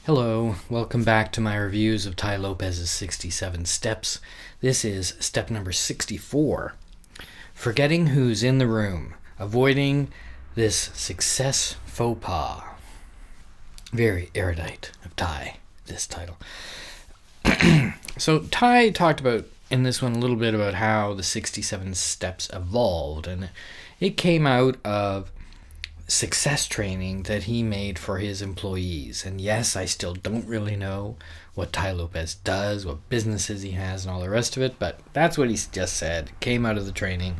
Hello, welcome back to my reviews of Tai Lopez's 67 Steps. This is step number 64. Forgetting who's in the room. Avoiding this success faux pas. Very erudite of Tai, this title. So Tai talked about in this one a little bit about how the 67 steps evolved, and it came out of success training that he made for his employees. And yes, I still don't really know what Tai Lopez does, what businesses he has, and all the rest of it, but that's what he just said. It came out of the training.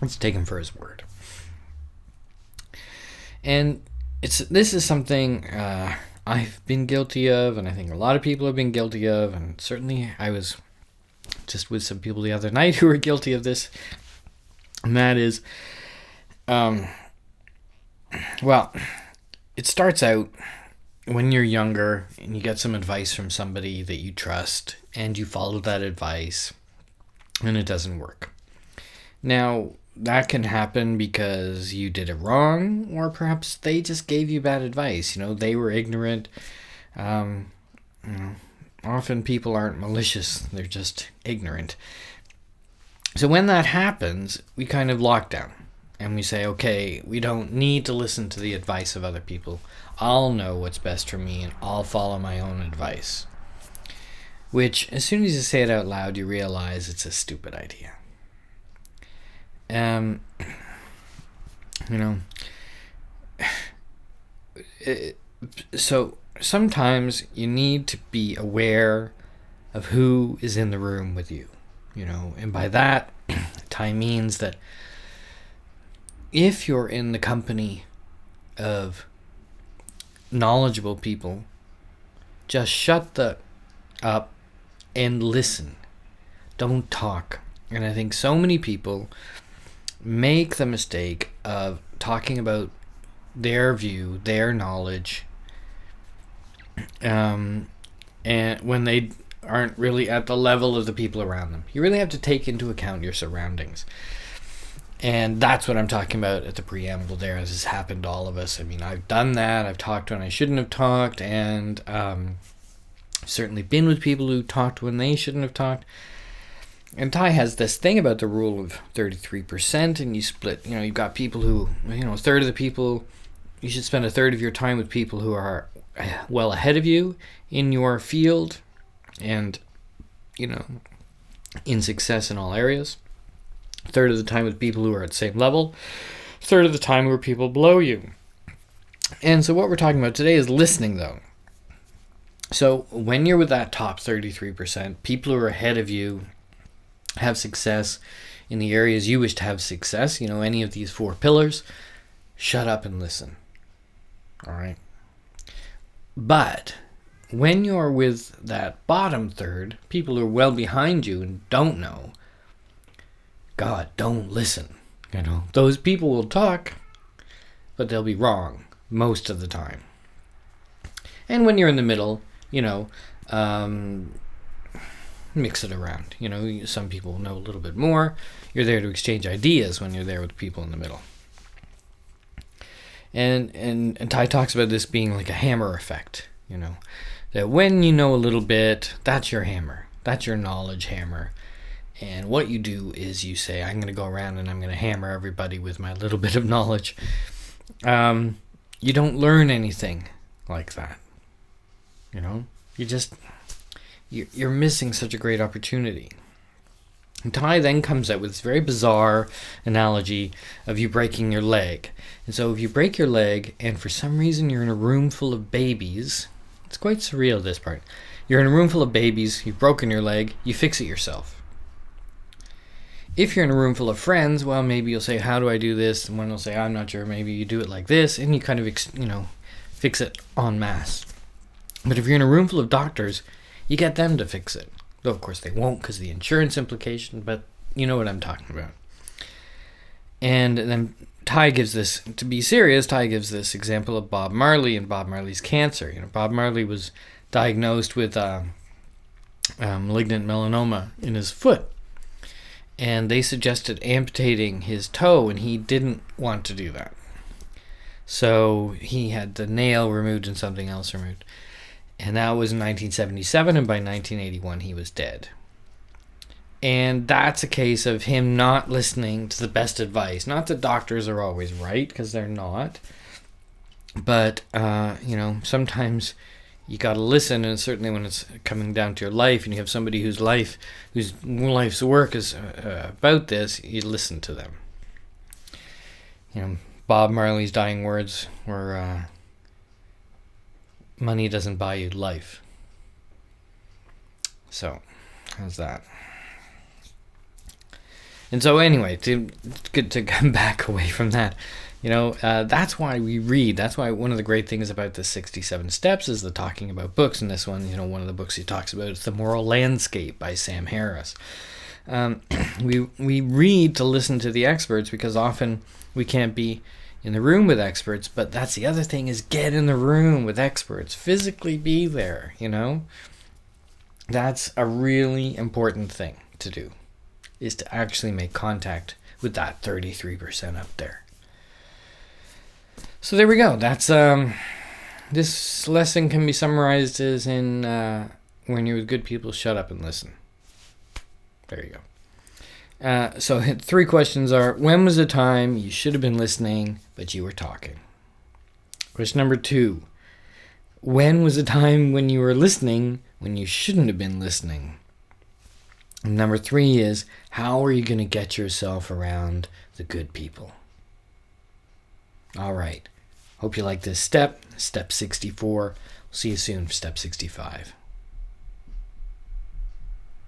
Let's take him for his word. And this is something I've been guilty of, and I think a lot of people have been guilty of, and certainly I was just with some people the other night who were guilty of this, and that is well, it starts out when you're younger and you get some advice from somebody that you trust and you follow that advice and it doesn't work. Now, that can happen because you did it wrong, or perhaps they just gave you bad advice. They were ignorant. Often people aren't malicious, they're just ignorant. So when that happens, we kind of lock down. And we say, okay, we don't need to listen to the advice of other people. I'll know what's best for me, and I'll follow my own advice. Which, as soon as you say it out loud, you realize it's a stupid idea. So sometimes you need to be aware of who is in the room with you. And by that, Tai means that if you're in the company of knowledgeable people, just shut up and listen. Don't talk. And I think so many people make the mistake of talking about their view, their knowledge, and when they aren't really at the level of the people around them. You really have to take into account your surroundings. And that's what I'm talking about at the preamble there, as has happened to all of us. I mean, I've done that. I've talked when I shouldn't have talked, and certainly been with people who talked when they shouldn't have talked. And Tai has this thing about the rule of 33%, and you split, you've got people who, a third of the people, you should spend a third of your time with people who are well ahead of you in your field and, in success in all areas. A third of the time with people who are at the same level. A third of the time with people below you. And so what we're talking about today is listening, though. So when you're with that top 33%, people who are ahead of you have success in the areas you wish to have success, any of these 4 pillars, shut up and listen. All right? But when you're with that bottom third, people who are well behind you and don't know, God, don't listen. Those people will talk, but they'll be wrong most of the time. And when you're in the middle, mix it around. Some people know a little bit more. You're there to exchange ideas when you're there with people in the middle. And Tai talks about this being like a hammer effect. That when you know a little bit, that's your hammer. That's your knowledge hammer. And what you do is you say, I'm going to go around and I'm going to hammer everybody with my little bit of knowledge. You don't learn anything like that. You're missing such a great opportunity. And Tai then comes out with this very bizarre analogy of you breaking your leg. And so if you break your leg and for some reason you're in a room full of babies, it's quite surreal, this part. You're in a room full of babies, you've broken your leg, you fix it yourself. If you're in a room full of friends, well, maybe you'll say, how do I do this? And one will say, I'm not sure, maybe you do it like this, and you kind of, fix it en masse. But if you're in a room full of doctors, you get them to fix it. Though, of course, they won't because of the insurance implication, but you know what I'm talking about. And then Tai gives this, to be serious, Tai gives this example of Bob Marley and Bob Marley's cancer. Bob Marley was diagnosed with malignant melanoma in his foot. And they suggested amputating his toe, and he didn't want to do that. So he had the nail removed and something else removed. And that was in 1977, and by 1981 he was dead. And that's a case of him not listening to the best advice. Not that doctors are always right, because they're not. But, sometimes you got to listen, and certainly when it's coming down to your life, and you have somebody whose life's work is about this, you listen to them. Bob Marley's dying words were, money doesn't buy you life. So, how's that? And so anyway, it's good to come back away from that. That's why we read. That's why one of the great things about the 67 Steps is the talking about books. And this one, one of the books he talks about is The Moral Landscape by Sam Harris. We read to listen to the experts because often we can't be in the room with experts. But that's the other thing, is get in the room with experts. Physically be there, That's a really important thing to do, is to actually make contact with that 33% up there. So there we go. That's this lesson can be summarized as in when you're with good people, shut up and listen. There you go. So 3 questions are: when was the time you should have been listening but you were talking? Question number 2: when was the time when you were listening when you shouldn't have been listening? And number 3 is: how are you going to get yourself around the good people? All right. Hope you like this step 64. We'll see you soon for step 65.